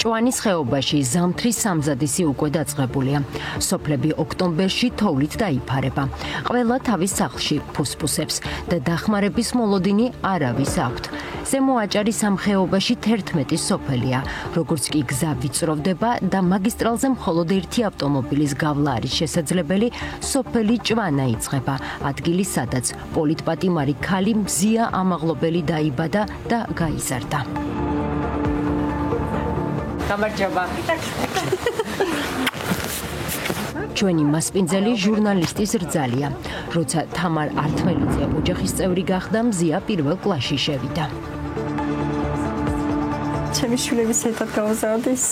ჭვანის ხეობაში ზამთრის სამზადისი უკვე დაწყებულია. სოფლები ოქტომბერში თოვლით დაიფარება. ყველა თავის სახლში ფუსფუსებს და დახმარების მოლოდინი არავის აქვთ. ზემო აჭარის ამ ხეობაში 11 სოფელია. როგორც კი გზა ვიწროვდება და მაგისტრალზე მხოლოდ ერთი ავტომობილის გავლა არის შესაძლებელი, სოფელი ჭვანა იწყება. ადგილი სადაც პოლიტპატიმარი ქალი მზია ამაღლობელი დაიბადა და გაიზარდა. გამარჯობა. ჩვენი მასპინძელი ჟურნალისტის რძალია. როცა თამარ ართმელიძე ოჯახის წევრი გახდა, მზია პირველ კლასში შევიდა. ჩემი შვილების ერთად გავაზარდეს.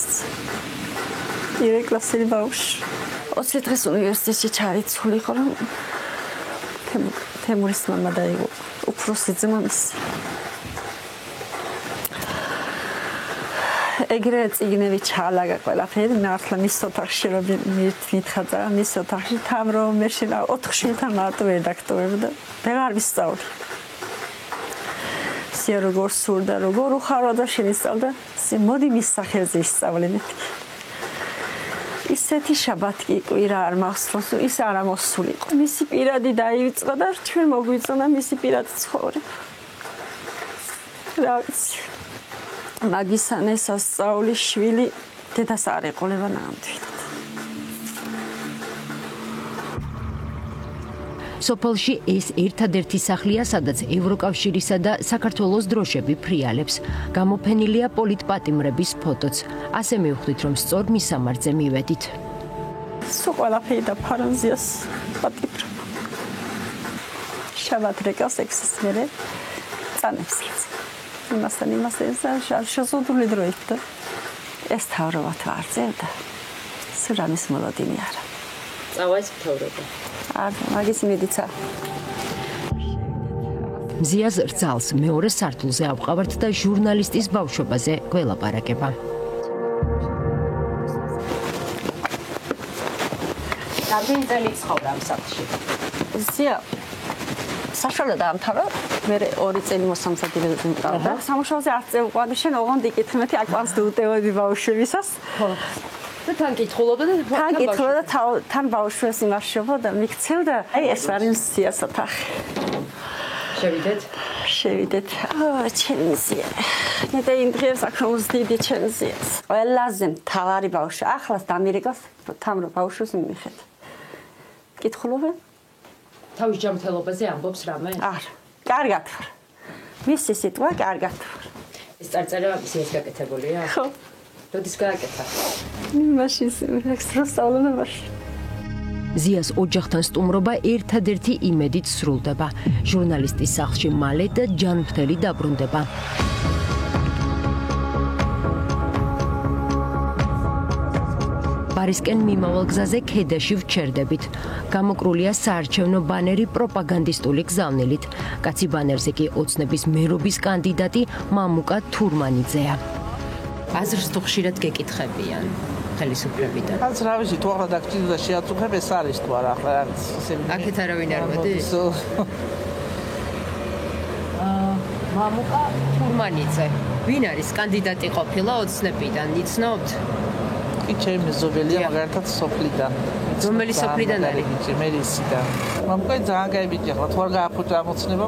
პირველ კლასელი ბავშვი. 20 დღეს უნივერსიტეტში ჩარიცული იყო, რომ თემურის მამა დაიღო. უფროსი ძმა მისი. ეგრე წიგნები ჩაალაგა ყველაფერი, მართლა მის ოთახში რომ მითხადა, მის ოთახში თამრო მეშინა 4 შვილთან მარტო რედაქტორებდა. ვეღარ ვისწავლი. სია როგორ სურდა, როგორ უხარო და შეისწავლდა, მოდი მის სახელზე ისწავლე მეთქი. ისეთი შაბათი კვირა არ მახსოვს, ის არ ამოსულიყო. მისი პირადი დაივიწყა და ჩვენ მოგვიწონა მისი პირადი ცხოვრება. რა ვიცი. მაგისანე სასწაული შვილი დედას არ ეყოლება ნამდვილად. სოფელში ეს ერთადერთი სახლია, სადაც ევროკავშირისა და საქართველოს დროშები ფრიალებს. გამოფენილია პოლიტპატიმრების ფოტოც. ასე მივხვდით, რომ სწორ მისამართზე მივედით. სულ ყველაფერი და ფარანზიას პატიმრება. შაბათ რეკას ექსის მერე წანებს. იმასთან შეზღუდული დროით და ეს თავრობა თვარწევდა. სურამის მოლოდინი არა. წავა ეს თავრობა. მაგის მედიცა. მზიას რძალს მეორე სართულზე ავყავართ და ჟურნალისტის ბავშვობაზე გველაპარაკება. რამდენი წელი ცხოვრა ამ სახლში? მზია საშუალო დაამთავრა, მე 2 წელი მოსამზადებელად მიყავდა. სამუშაოზე 10 წელი ვყვარდი, შენ ოღონდ იკითხმეთი აკვანს დუტევოდი ბავშვებისას. და თან კითხულობდა და თან კითხულობდა თან ბავშვებს იმარშობოდა, მიქცევდა. აი ეს არის მზიას ოთახი. შევიდეთ? შევიდეთ. ჩემი მზია. მე და იმ დღეს აქროს დიდი ჩემი მზიას. ყველაზე მთავარი ბავშვი. ახლაც დამირეკავს თამრო ბავშვს მიხედ. კითხულობენ? თავის ჯანმრთელობაზე ამბობს რამე? არა. კარგად ვარ. მისი სიტყვა კარგად ვარ. ეს წარწერა მზიას გაკეთებულია? ხო. როდის გააკეთა? მაშინ სწავლობაში. ზიას ოჯახთან სტუმრობა ერთადერთი იმედით სრულდება. ჟურნალისტის სახლში მალე და ჯანმრთელი დაბრუნდება. ბარისკენ მიმავალ გზაზე ქედაში ვჩერდებით. გამოკრულია საარჩევნო ბანერი პროპაგანდისტული გზავნილით. კაცი ბანერზე კი ოცნების მერობის კანდიდატი მამუკა თურმანიძეა. აზრს თუ ხშირად გეკითხებიან ხელისუფლებიდან. რაც რა ვიცი, თუ ახლა დაგჭირდა და შეაწუხებ, ეს არის თუ არა ახლა რაღაც ისე. აქეთ არავინ არ მოდის? მამუკა თურმანიძე. ვინ არის კანდიდატი ყოფილა ოცნებიდან, იცნობთ? კი ჩემი ზობელია, მაგალითად სოფლიდან. რომელი სოფლიდან არის? მერისიდან. მამუკა ძალიან გაიბიჭი, ახლა თუ არ გააფუჭა ამოცნება,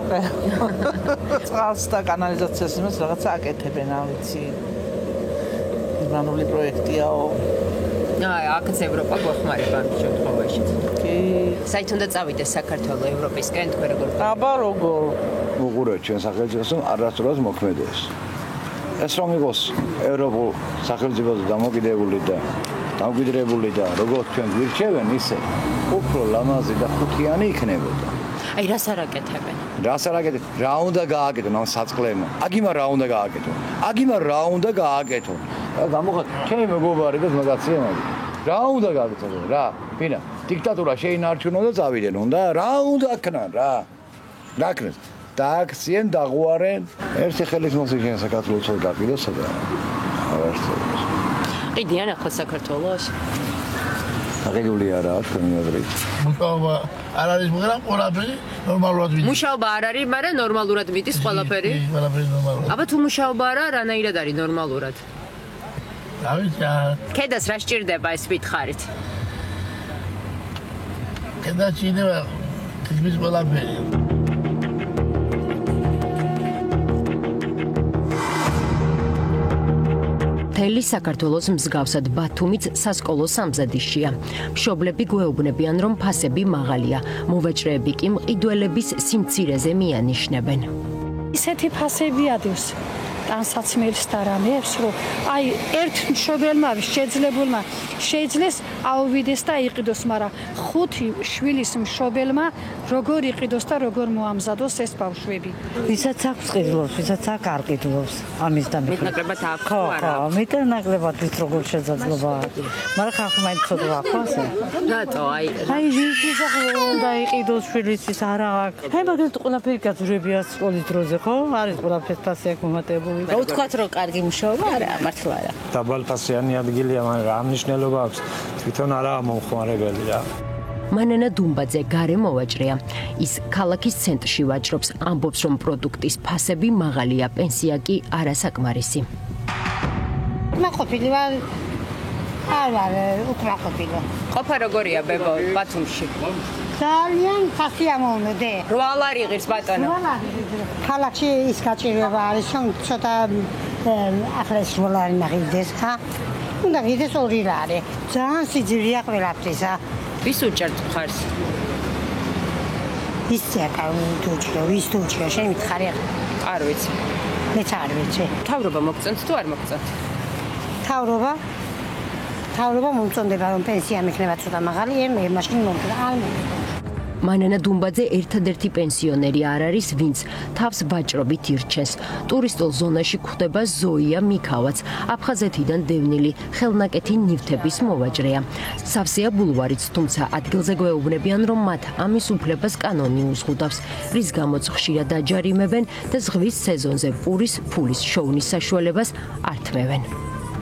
წყალს და კანალიზაციას იმას რაღაცა აკეთებენ, არ ვიცი. ირანული პროექტიაო. აქაც ევროპა გვახმარება ამ შემთხვევაში. კი. საით უნდა წავიდეს საქართველოს ევროპისკენ თქვენ როგორ? აბა როგორ? უყურეთ ჩვენ სახელმწიფოს არასდროს მოქმედებს. ეს რომ იყოს ევროპულ სახელმწიფოზე დამოკიდებული და როგორც ჩვენ გვირჩევენ, ისე უფრო ლამაზი და ხუთიანი იქნებოდა. აი რას არ აკეთებენ? რას არ აკეთებენ? რა უნდა გააკეთონ ამ საწყლემო? აგიმა რა უნდა გააკეთონ? აგიმა რა უნდა გააკეთონ? გამოხატ ჩემი მეგობარი და მაგაცია მაგ. რა უნდა გააკეთონ რა? ბინა, დიქტატურა შეინარჩუნონ და წავიდნენ უნდა? რა უნდა აქნან რა? გაკნეს. დააქციენ, დაღვარენ. ერთი ხელით მოსიგენ საქართველოს გაყიდოს და არასდროს. ყიდიან ახლა საქართველოს? აღებული არაა თქვენი აზრით. მუშაობა არ არის, მაგრამ ყველაფერი ნორმალურად მიდის. მუშაობა არ არის, მაგრამ ნორმალურად მიდის ყველაფერი? ყველაფერი ნორმალურად. აბა თუ მუშაობა არა, რანაირად არის ნორმალურად? რა ვიცი, ქედას რა სჭირდება ეს ვითხარით? კედა ჩინდება თითქმის ყველაფერი. მთელი საქართველოს მსგავსად ბათუმიც სასკოლო სამზადისშია. მშობლები გვეუბნებიან, რომ ფასები მაღალია, მოვაჭრეები კი მყიდველების სიმცირეზე მიანიშნებენ. ისეთი ფასები ადევს ტანსაცმელს და რამეებს, რომ აი ერთ მშობელმა შეძლებულმა შეძლეს აუვიდეს და იყიდოს, მაგრამ 5 შვილის მშობელმა როგორ იყიდოს და როგორ მოამზადოს ეს ბავშვები. ვისაც აქვს ყიდულობს, ვისაც აქ არ ყიდულობს. ამის და მეტნაკლებად აქვს ხო, მეტნაკლებად ის როგორ შესაძლოა. მაგრამ ხალხი მაინც ცოტა აქვს. რატო აი ვისაც უნდა იყიდოს შვილისთვის არა აქვს. აი მაგალითად ყველაფერი გაძვრებია სკოლის დროზე, ხო? არის ყველაფერს ფასი აქვს მომატებული. უთქვათ რომ კარგი მუშაობა არა, მართლა არა. დაბალფასიანი ადგილია, მაგრამ რა მნიშვნელობა აქვს? თვითონ არაა მომხმარებელი რა. მანენა დუმბაძე გარე მოვაჭრეა. ის ქალაქის ცენტრში ვაჭრობს, ამბობს, რომ პროდუქტის ფასები მაღალია, პენსია კი არასაკმარისი. მაყოფილი ვარ. არ უკმაყოფილი. ყოფა როგორია ბებო ბათუმში? ძალიან ფასი ამოვნდე. 8 ლარი იღებს ბატონო. ქალაქში ის გაჭირვება არის, რომ ცოტა ახლა 8 ლარი მაღიდეს, ხა? უნდა გიდეს 2 ლარი. ძალიან სიძვირეა ყველაფრისა. ვის უჭერთ მხარს? ის ცეკავ ვის თუჭია, შენ მითხარი ახლა? არ ვიცი. მეც არ ვიცი. თავრობა მოგწონთ თუ არ მოგწონთ? თავრობა მომწონდება, რომ პენსია მექნება ცოტა მაღალი, მე მაშინ მომწონდა. მანენა დუმბაძე ერთადერთი პენსიონერი არ არის, ვინც თავს ვაჭრობით ირჩენს. ტურისტულ ზონაში გვხვდება ზოია მიქავაც, აფხაზეთიდან დევნილი, ხელნაკეთი ნივთების მოვაჭრეა. სავსეა ბულვარიც, თუმცა ადგილზე გვეუბნებიან, რომ მათ ამის უფლებას კანონი უზღუდავს, რის გამოც ხშირად დაჯარიმებენ და ზღვის სეზონზე პურის ფულის შოვნის საშუალებას არ თმევენ.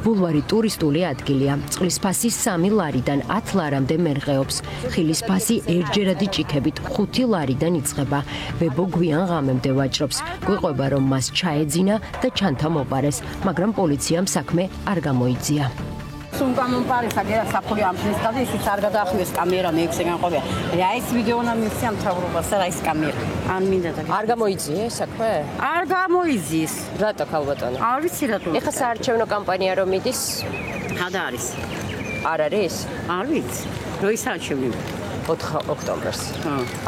ბულვარი ტურისტული ადგილია. წყლის ფასი 3 ლარიდან 10 ლარამდე მერყეობს. ხილის ფასი ერთჯერადი ჭიქებით 5 ლარიდან იწყება. ბებო გვიან ღამემდე ვაჭრობს. გვიყვება, რომ მას ჩაეძინა და ჩანთა მოპარეს, მაგრამ პოლიციამ საქმე არ გამოიძია. სუნკამონპარისა გასაფული ამის და ისიც არ გადაახმეს კამერა მეექსეგან ყოფია. რა ეს ვიდეონა მისცემ თავრობას რა ის კამერა. ან მინდა და არ გამოიძიე საქმე? არ გამოიზის. რატო ქალბატონო? არ ვიცი რატო. ეხა საარჩევნო კამპანია რომ მიდის? ხადა არის. არ არის? არ ვიცი. როის არჩევნები? 4 ოქტომბერს.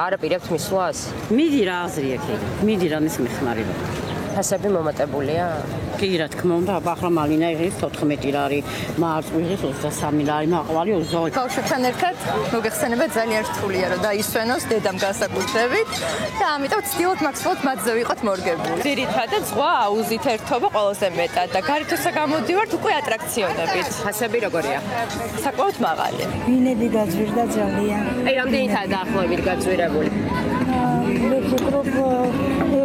არ აპირებთ მისვლას? მიდი რა აზრი აქვს? მიდი რამის მეხმარება. ფასები მომატებულია? კი რა თქმა უნდა, ახლა მალინა იღებს 14 ლარი, მარწყვი იღებს 23 ლარი, მაყვალი 20. ბავშვებთან ერთად მოგეხსენება ძალიან რთულია, რომ დაისვენოს დედამ განსაკუთრებით და ამიტომ ვცდილობ მაქსიმალურად მათზე ვიყოთ მორგებული. ძირითადად ზღვა აუზით ერთობა ყველაზე მეტად და გარეთოსა გამოდივართ უკვე ატრაქციონებით. ფასები როგორია? საკმაოდ მაღალი. ვინები გაძვირდა ძალიან. აი რამდენითაა დაახლოებით გაძვირებული? მე ვფიქრობ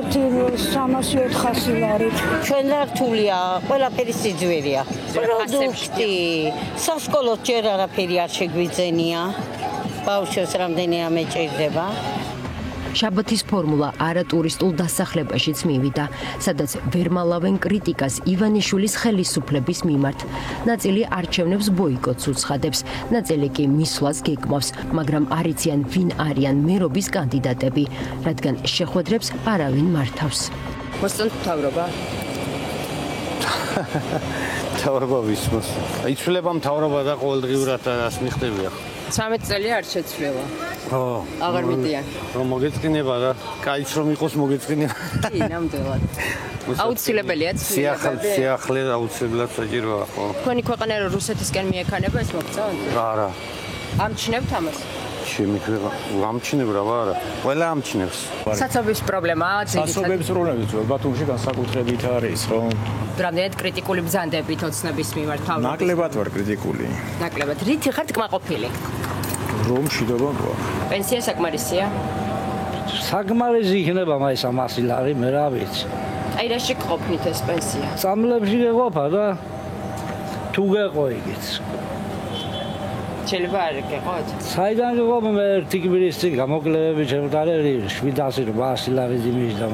300-400 ლარი. ჩვენ რა რთულია, ყველაფერი სიძვირეა. პროდუქტი, სასკოლო ჯერ არაფერი არ შეგვიძენია. ბავშვებს რამდენი ამეჭირდება. შაბათის ფორმულა არატურისტულ დასახლებაშიც მივიდა, სადაც ვერ მალავენ კრიტიკას ივანიშვილის ხელისუფლების მიმართ. ნაწილი არჩევნებს ბოიკოტს უცხადებს, ნაწილი კი მისვლას გეკმავს, მაგრამ არ იციან ვინ არიან მერობის კანდიდატები, რადგან შეხვედრებს არავინ მართავს. მოსწონთ მთავრობა? მთავრობა ვისმოს. იცვლება მთავრობა და ყოველდღიურად რას მიხდებია. 13 წელი არ შეცვლილა. ხო. აღარ მიდიან. რომ მოგეწყინება რა, კაიც რომ იყოს მოგეწყინება. კი, ნამდვილად. აუცილებელია ცვლილება. სიახლე აუცილებლად საჭიროა, ხო. თქვენი ქვეყანა რუსეთისკენ მიექანება ეს მოგწონთ? არა. ამჩნევთ ამას? შემიქმნება, ამჩნევ რა არა. ყველა ამჩნევს. საცობების პრობლემაა ძირითადად. საცობების პრობლემაა, ბათუმში განსაკუთრებით არის, რომ რამდენად კრიტიკული ბრძანდებით ოცნების მიმართ თავრობის. ნაკლებად ვარ კრიტიკული. ნაკლებად. რითი ხართ კმაყოფილი? რომ მშვიდობა გვაქვს. პენსია საკმარისია? საკმარისი იქნება მაინც 100 ლარი, მე რა ვიცი. აი რაში გყოფნით ეს პენსია? სამლებში გეყოფა და თუ გეყო იგიც. შეიძლება არ გეყოთ? საიდან გეყოფა მე ერთი კვირის წინ გამოკლებები შემდგარი 700-800 ლარი ძიმის და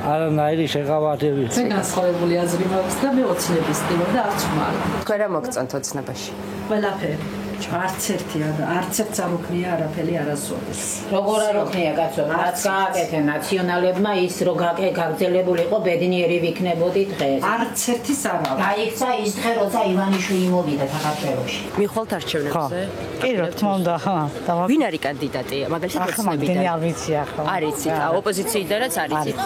არანაირი შეღავათები. მე განსხვავებული აზრი მაქვს და მე ოცნების სტილო და არც ხმარ. თქვენ რა მოგწონთ ოცნებაში? ყველაფერი. არც ერთ წამოქმნია არაფერი არასოდეს. როგორ არ ოქნია კაცო, რაც გააკეთე ნაციონალებმა ის რო გაგრძელებულიყო ბედნიერი ვიქნებოდი დღეს. არც ერთის არა. გაიქცა ის დღე როცა ივანიშვილი მოვიდა საქართველოში. მიხვალთ არჩევნებზე? კი, რა თქმა უნდა, ხო. ვინ არის კანდიდატი? მაგალითად ოცნებიდან. ახლა არ ვიცი ახლა. არ იცით, ოპოზიციიდანაც არ იცით.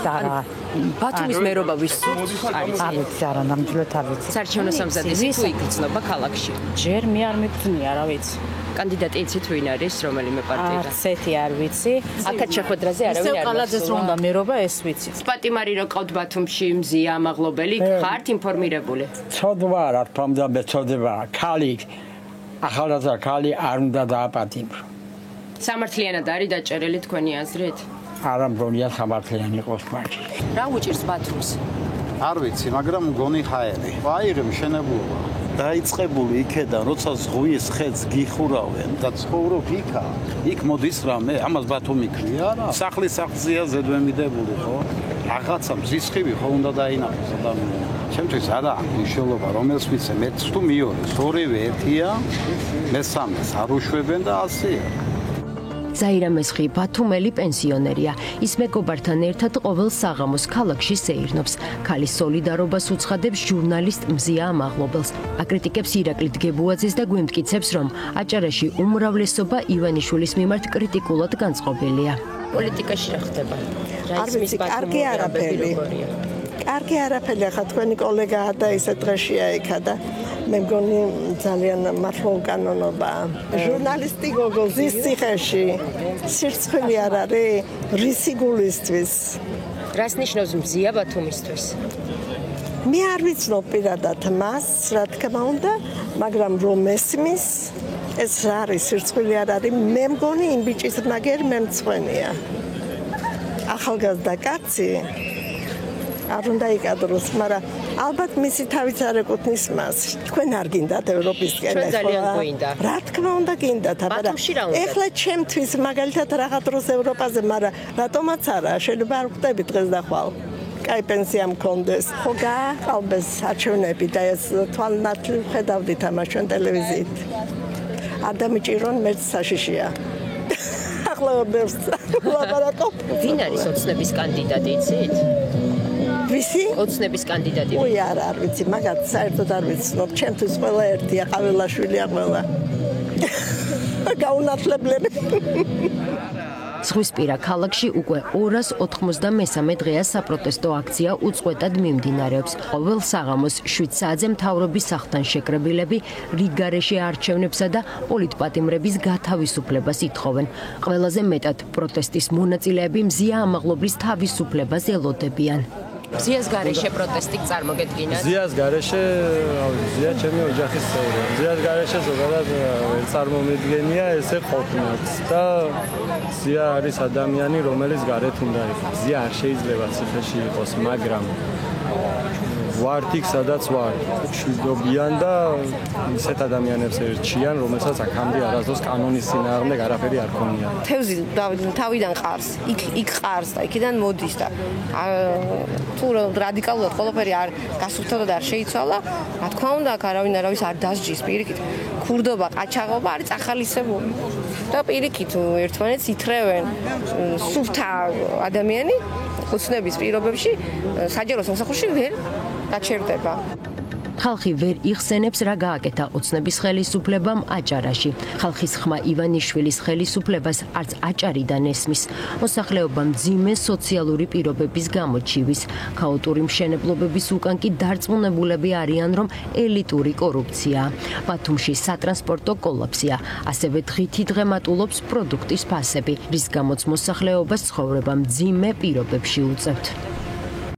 ბათუმის მერობა ვის არის? არ ვიცი, არა, ნამდვილად არ ვიცი. საარჩევნო სამზადისი თუ იგრძნობა ქალაქში? ჯერ მე არ მიგწნია, რა ვიცი. კანდიდატი იცით ვინ არის, რომელიმე პარტიიდან? არც ერთი არ ვიცი. აქაც შეხვედრაზე არავინ არ ისევ ყალაძეს რომ უნდა მერობა ეს ვიცით. პატიმარი რო ყავთ ბათუმში მზია ამაღლობელი, ხართ ინფორმირებული? ცოდვა რა თქმა უნდა მეცოდება, ქალი ახალგაზრდა ქალი არ უნდა დააპატიმრო. სამართლიანად არის დაჭერილი თქვენი აზრით? არა მგონია სამართლიანი იყოს მაშინ. რა უჭირს ბათუმს? არ ვიცი, მაგრამ მგონი ხაერი. აიღე მშენებლობა. დაიწყებული იქედან, როცა ზღვის ხედს გიხურავენ და ცხოვრობ იქა, იქ მოდის რამე, ამას ბათუმი ქვია რა. სახლის აღზია ზედმემიდებული ხო? რაღაცა მზისხივი ხო უნდა დაინახოს ადამიანს. ჩემთვის არა მნიშვნელობა, რომელს ვიცე, მეც თუ მეორეს, ორივე ერთია, მესამეს არ უშვებენ და ასეა. ზაირა მესხი ბათუმელი პენსიონერია. ის მეგობართან ერთად ყოველ საღამოს ქალაქში სეირნობს. ქალის სოლიდარობას უცხადებს ჟურნალისტ მზია ამაღლობელს. აკრიტიკებს ირაკლი დგებუაძეს და გვიმტკიცებს, რომ აჭარაში უმრავლესობა ივანიშვილის მიმართ კრიტიკულად განწყობილია. პოლიტიკაში რა ხდება? არ ვიცი, კარგი არაფერი. კარგი არაფერი, ახლა თქვენი კოლეგა და ისე დღეშია იქა და მე მგონი ძალიან მართლა უკანონობაა. ჟურნალისტი გოგო ზის ციხეში სირცხვილი არ არის რისი გულისთვის. რას ნიშნავს მზია ბათუმისთვის? მე არ ვიცნობ პირადად მას, რა თქმა უნდა, მაგრამ რომ მესმის ეს რა არის სირცხვილი არ არის, მე მგონი იმ ბიჭის მაგერ მემცხვენია. ახალგაზრდა კაცი არ უნდა იკადროს, მაგრამ ალბათ მისი თავიც არ ეკუთვნის მას. თქვენ არ გინდათ ევროპისკენ? ჩვენ ძალიან გვინდა. რა თქმა უნდა გინდათ, მაგრამ ეხლა ჩემთვის მაგალითად რაღაც დროს ევროპაზე, მაგრამ რატომაც არა, შეიძლება არ ვხვდები დღეს და ხვალ. კაი პენსია მქონდეს. ხო გააყალბეს არჩევნები და ეს თვალნათლივ ხედავდით ამას ჩვენ ტელევიზიით. არ დამიჭირონ მეც საშიშია. ახლა ვერც ლაპარაკობ. ვინ არის ოცნების კანდიდატი, იცით? ვისი? ოცნების კანდიდატი. ой, არ ვიცი, მაგათ საერთოდ არ ვიცნობ. ჩემთვის ყველა ერთია, ყაველაშვილია ყველა. გაუნათლებლები. ზღვისპირა ქალაქში უკვე 293 დღეა საპროტესტო აქცია უწყვეტად მიმდინარეობს. ყოველ საღამოს 7 საათზე მთავრობის სახლთან შეკრებილები რიგგარეშე არჩევნებსა და პოლიტპატიმრების გათავისუფლებას ითხოვენ. ყველაზე მეტად პროტესტის მონაწილეები მზია ამაღლობლის თავისუფლებას ელოდებიან. მზიას გარეშე პროტესტი წარმოგედგინათ? მზიას გარეშე, მზია ჩემი ოჯახის წევრია. მზიას გარეშე ზოგადად წარმომედგენია ესე ყოფნაც და მზია არის ადამიანი, რომელიც გარეთ უნდა იყოს. მზია არ შეიძლება ციხეში იყოს, მაგრამ ვართ იქ, სადაც ვარ. მშვიდობიან და ისეთ ადამიანებს ერჩიან, რომელსაც აქამდე არასდროს კანონის წინააღმდეგ არაფერი არ ქონია. თევზი თავიდან ყარს, იქ ყარს და იქიდან მოდის და თუ რადიკალურად ყველაფერი არ გასუფთავდა და არ შეიცვალა, რა თქმა უნდა, აქ არავის არ დასჯის პირიქით. ქურდობა, ყაჩაღობა არის ახალისებული. და პირიქით ერთმანეთს ითრევენ სუფთა ადამიანი ოცნების პირობებში საჯარო სამსახურში ვერ გაჩერდება. ხალხი ვერ იხსენებს რა გააკეთა ოცნების ხელისუფლებამ აჭარაში. ხალხის ხმა ივანიშვილის ხელისუფლებას არც აჭარიდან ესმის. მოსახლეობა მძიმე სოციალური პირობების გამოჩივის. ქაოტური მშენებლობების უკან კი დარწმუნებულები არიან, რომ ელიტური კორუფციაა. ბათუმში სატრანსპორტო კოლაფსია. ასევე დღითი დღე მატულობს პროდუქტის ფასები, რის გამოც მოსახლეობას ცხოვრება მძიმე პირობებში უწევთ.